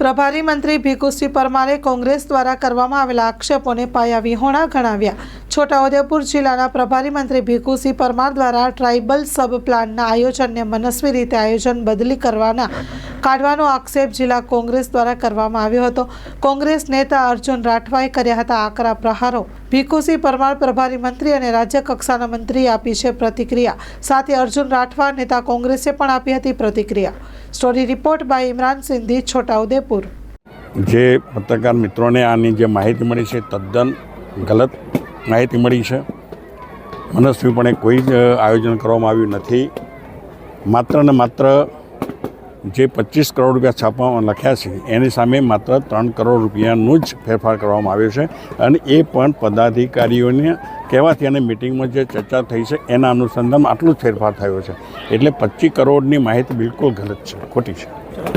પ્રભારી મંત્રી ભીખુસિંહ પરમારે કોંગ્રેસ દ્વારા કરવામાં આવેલા આક્ષેપોને પાયાવિહોણા ગણાવ્યા. છોટાઉદેપુર જિલ્લાના પ્રભારી મંત્રી ભીખુસિંહ પરમાર દ્વારા ટ્રાઇબલ સબ પ્લાનના આયોજનને મનસ્વી રીતે આયોજન બદલી કાઢવાનો આક્ષેપ જિલ્લા કોંગ્રેસ દ્વારા કરવામાં આવ્યો હતો. કોંગ્રેસ નેતા અર્જુન રાઠવાએ કર્યા હતા આકરા પ્રહારો. ભીખુસિંહ પરમાર પ્રભારી મંત્રી અને રાજ્ય કક્ષાના મંત્રીએ આપી છે પ્રતિક્રિયા. સાથે અર્જુન રાઠવા નેતા કોંગ્રેસે પણ આપી હતી પ્રતિક્રિયા. Story report by Imran Sindhi, Chhotaudepur. જે પત્રકાર મિત્રોને આની જે માહિતી મળી છે તદ્દન ગલત માહિતી મળી છે. મનસ્વીપણે કોઈ જ આયોજન કરવામાં આવ્યું નથી. માત્ર ને માત્ર જે 25 કરોડ રૂપિયા છાપવામાં લખ્યા છે એની સામે માત્ર 3 કરોડ રૂપિયાનું જ ફેરફાર કરવામાં આવ્યો છે અને એ પણ પદાધિકારીઓને કહેવાથી અને મિટિંગમાં જે ચર્ચા થઈ છે એના અનુસંધાનમાં આટલું જ ફેરફાર થયો છે. એટલે 25 કરોડની માહિતી બિલકુલ ગલત છે, ખોટી છે,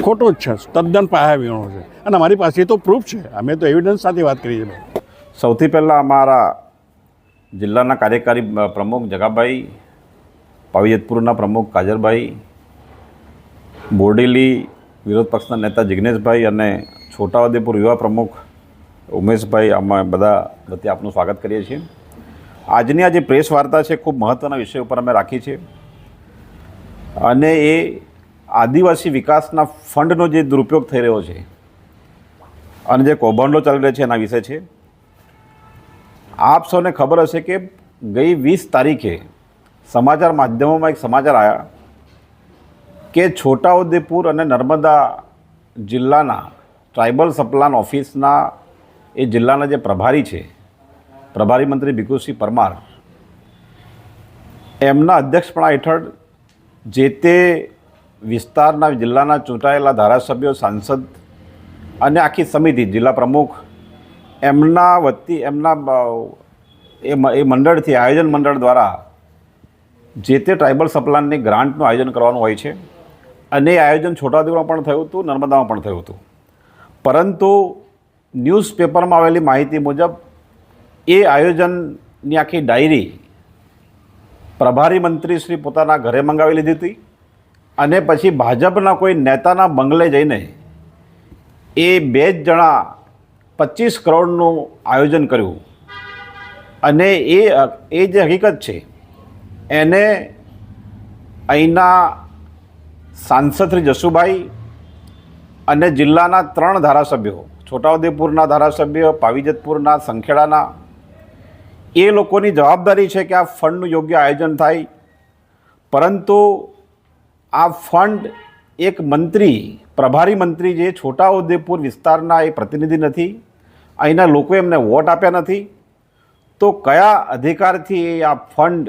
ખોટો જ છે, તદ્દન પાયાવિહોણો છે અને અમારી પાસે તો પ્રૂફ છે. અમે તો એવિડન્સ સાથે વાત કરી છે. સૌથી પહેલાં અમારા જિલ્લાના કાર્યકારી પ્રમુખ જગાભાઈ, પાવીજતપુરના પ્રમુખ કાજરભાઈ, બોરડેલી વિરોધ પક્ષના નેતા જિગ્નેશભાઈ અને છોટાઉદેપુર યુવા પ્રમુખ ઉમેશભાઈ, અમે બધા વતી આપનું સ્વાગત કરીએ છીએ. આજની આ જે પ્રેસ વાર્તા છે ખૂબ મહત્ત્વના વિષય ઉપર અમે રાખી છે અને એ આદિવાસી વિકાસના ફંડનો જે દુરુપયોગ થઈ રહ્યો છે અને જે કૌભાંડો ચાલી રહ્યા છે એના વિશે છે. આપ સૌને ખબર હશે કે ગઈ 20 તારીખે સમાચાર માધ્યમોમાં એક સમાચાર આવ્યા કે છોટાઉદેપુર અને નર્મદા જિલ્લાના ટ્રાઇબલ સપ્લાન ઓફિસના એ જિલ્લાના જે પ્રભારી છે, પ્રભારી મંત્રી ભીખુસિંહ પરમાર, એમના અધ્યક્ષપણા હેઠળ જે તે વિસ્તારના જિલ્લાના ચૂંટાયેલા ધારાસભ્યો, સાંસદ અને આખી સમિતિ, જિલ્લા પ્રમુખ, એમના વતી એમના એ મંડળથી, આયોજન મંડળ દ્વારા જે તે ટ્રાઇબલ સપ્લાનની ગ્રાન્ટનું આયોજન કરવાનું હોય છે અને એ આયોજન છોટાઉદેપુરમાં પણ થયું હતું, નર્મદામાં પણ થયું હતું. પરંતુ ન્યૂઝપેપરમાં આવેલી માહિતી મુજબ એ આયોજનની આખી ડાયરી પ્રભારી મંત્રી શ્રી પોતાના ઘરે મંગાવી લીધી હતી અને પછી ભાજપના કોઈ નેતાના બંગલે જઈને એ 2 જણા 25 કરોડનું આયોજન કર્યું અને એ જે હકીકત છે એને અહીંના સાંસદ શ્રી જસુભાઈ અને જિલ્લાના 3 ધારાસભ્યો, છોટાઉદેપુરના ધારાસભ્ય, પાવીજતપુરના, સંખેડાના, એ લોકોની જવાબદારી છે કે આ ફંડનું યોગ્ય આયોજન થાય. પરંતુ આ ફંડ એક મંત્રી, પ્રભારી મંત્રી જે છોટાઉદેપુર વિસ્તારના એ પ્રતિનિધિ નથી, અહીંના લોકોએ એમને વોટ આપ્યા નથી, તો કયા અધિકારથી આ ફંડ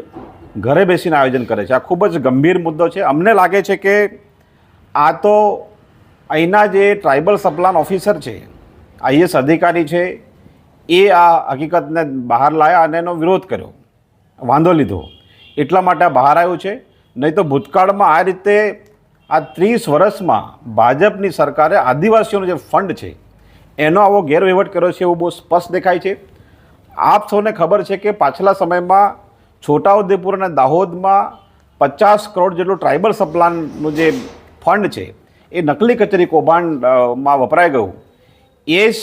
ઘરે બેસીને આયોજન કરે છે? આ ખૂબ જ ગંભીર મુદ્દો છે. અમને લાગે છે કે આ તો અહીંના જે ટ્રાઇબલ સપ્લાન ઓફિસર છે, IAS અધિકારી છે, એ આ હકીકતને બહાર લાવ્યા અને એનો વિરોધ કર્યો, વાંધો લીધો, એટલા માટે આ બહાર આવ્યું છે. નહીં તો ભૂતકાળમાં આ રીતે આ 30 વર્ષમાં ભાજપની સરકારે આદિવાસીઓનો જે ફંડ છે એનો આવો ગેરવહીવટ કર્યો છે એવું બહુ સ્પષ્ટ દેખાય છે. આપ સૌને ખબર છે કે પાછલા સમયમાં છોટાઉદેપુર અને દાહોદમાં 50 કરોડ જેટલું ટ્રાઇબલ સપ્લાનનું જે ફંડ છે એ નકલી કચેરી કૌભાંડમાં વપરાઈ ગયું. એ જ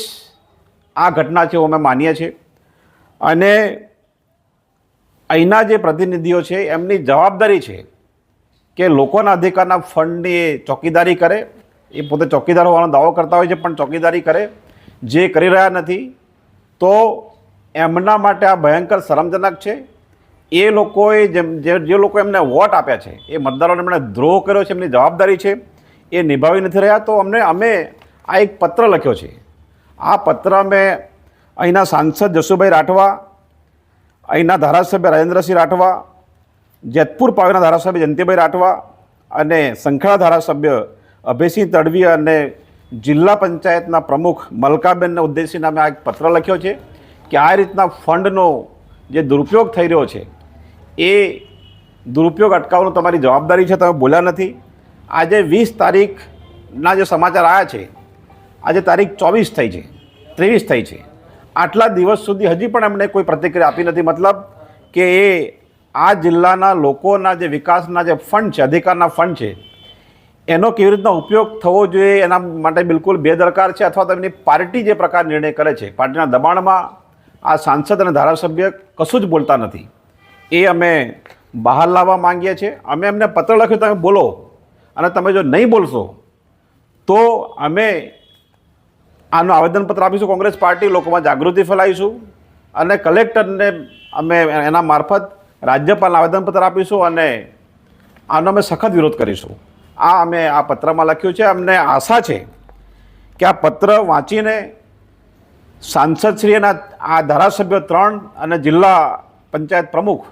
આ ઘટના છે એવું અમે માનીએ છીએ અને અહીંના જે પ્રતિનિધિઓ છે એમની જવાબદારી છે કે લોકોના અધિકારના ફંડની ચોકીદારી કરે. એ પોતે ચોકીદાર હોવાનો દાવો કરતા હોય છે પણ ચોકીદારી કરે, જે કરી રહ્યા નથી. તો એમના માટે આ ભયંકર શરમજનક છે. એ લોકોએ જે લોકો એમને વોટ આપ્યા છે, એ મતદારોને એમણે દ્રોહ કર્યો છે, એમની જવાબદારી છે એ નિભાવી નથી રહ્યા. તો અમે આ એક પત્ર લખ્યો છે. આ પત્ર અમે અહીંના સાંસદ જસુભાઈ રાઠવા, અહીંના ધારાસભ્ય રાજેન્દ્રસિંહ રાઠવા, જેતપુર પાવીના ધારાસભ્ય જયંતિભાઈ રાઠવા અને સંખેડા ધારાસભ્ય અભયસિંહ તડવી અને જિલ્લા પંચાયતના પ્રમુખ મલકાબેનને ઉદ્દેશીને અમે આ એક પત્ર લખ્યો છે કે આ રીતના ફંડનો જે દુરુપયોગ થઈ રહ્યો છે એ દુરુપયોગ અટકાવવાનું તમારી જવાબદારી છે. તમે બોલ્યા નથી. આજે 20 તારીખના જે સમાચાર આવ્યા છે, આજે તારીખ 24 થઈ છે, 23 થઈ છે, આટલા દિવસ સુધી હજી પણ એમણે કોઈ પ્રતિક્રિયા આપી નથી. મતલબ કે એ આ જિલ્લાના લોકોના જે વિકાસના જે ફંડ છે, અધિકારના ફંડ છે, એનો કેવી રીતના ઉપયોગ થવો જોઈએ એના માટે બિલકુલ બેદરકાર છે, અથવા તો એમની પાર્ટી જે પ્રકાર નિર્ણય કરે છે, પાર્ટીના દબાણમાં આ સાંસદ અને ધારાસભ્ય કશું જ બોલતા નથી. એ અમે બહાર લાવવા માંગીએ છીએ. અમે એમને પત્ર લખ્યો, તમે બોલો, અને તમે જો નહીં બોલશો તો અમે આનું આવેદનપત્ર આપીશું. કોંગ્રેસ પાર્ટી લોકોમાં જાગૃતિ ફેલાવીશું અને કલેક્ટરને અમે એના મારફત રાજ્યપાલને આવેદનપત્ર આપીશું અને આનો અમે સખત વિરોધ કરીશું. આ અમે આ પત્રમાં લખ્યું છે. અમને આશા છે કે આ પત્ર વાંચીને સાંસદશ્રી અને આ ધારાસભ્યો 3 અને જિલ્લા પંચાયત પ્રમુખ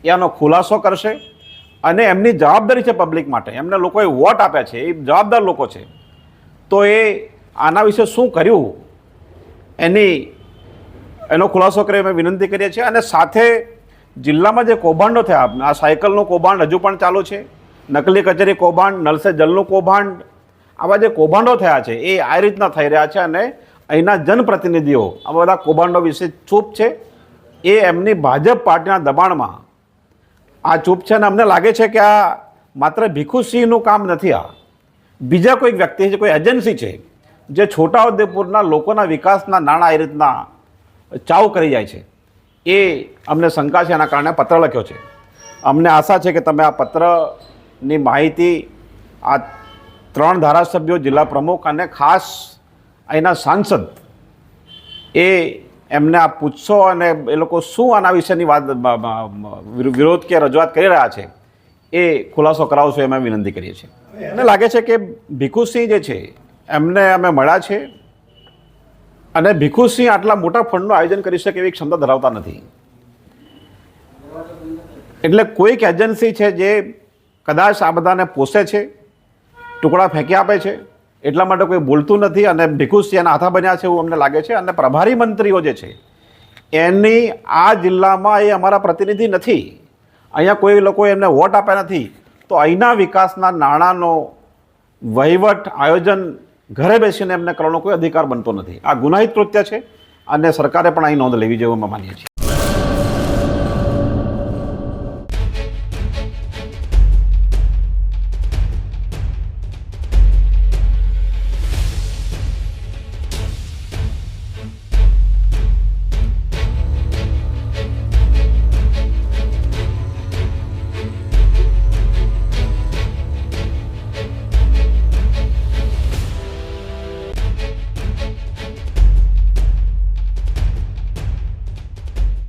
એનો ખુલાસો કરશે અને એમની જવાબદારી છે પબ્લિક માટે. એમને લોકોએ વોટ આપ્યા છે, એ જવાબદાર લોકો છે. તો એ આના વિશે શું કર્યું એનો ખુલાસો કરી અમે વિનંતી કરીએ છીએ. અને સાથે જિલ્લામાં જે કૌભાંડો થયા, આ સાયકલનું કૌભાંડ હજુ પણ ચાલુ છે, નકલી કચેરી કૌભાંડ, નલ સે જલનું કૌભાંડ, આવા જે કૌભાંડો થયા છે એ આ રીતના થઈ રહ્યા છે. અને અહીંના જનપ્રતિનિધિઓ આવા બધા કૌભાંડો વિશે ચૂપ છે. એ એમની ભાજપ પાર્ટીના દબાણમાં આ ચૂપ છે. અને અમને લાગે છે કે આ માત્ર ભીખુસિંહનું કામ નથી, આ બીજા કોઈ વ્યક્તિ છે, કોઈ એજન્સી છે જે છોટાઉદેપુરના લોકોના વિકાસના નાણાં એ રીતના ચાવ કરી જાય છે. એ અમને શંકા છે, એના કારણે પત્ર લખ્યો છે. અમને આશા છે કે તમે આ પત્રની માહિતી આ 3 ધારાસભ્યો, જિલ્લા પ્રમુખ અને ખાસ અહીંના સાંસદ એમને આ પૂછશો અને એ લોકો શું આના વિશેની વાત વિરોધ કે રજૂઆત કરી રહ્યા છે એ ખુલાસો કરાવશો એમ વિનંતી કરીએ છીએ. મને લાગે છે કે ભીખુસિંહ જે છે એમને અમે મળ્યા છે અને ભીખુસિંહ આટલા મોટા ફંડનું આયોજન કરી શકે એવી ક્ષમતા ધરાવતા નથી. એટલે કોઈક એજન્સી છે જે કદાચ આ બધાને પોષે છે, ટુકડા ફેંકી આપે છે, એટલા માટે કોઈ બોલતું નથી અને ભીખુસિંહ એના હાથા બન્યા છે એવું અમને લાગે છે. અને પ્રભારી મંત્રીઓ જે છે એની આ જિલ્લામાં એ અમારા પ્રતિનિધિ નથી. અહીંયા કોઈ લોકોએ એમને વોટ આપ્યા નથી. તો અહીંના વિકાસના નાણાંનો વહીવટ, આયોજન ઘરે બેસીને એમને કરવાનો કોઈ અધિકાર બનતો નથી. આ ગુનાહિત કૃત્ય છે અને સરકારે પણ અહીં નોંધ લેવી જોઈએ, અમે માનીએ છીએ.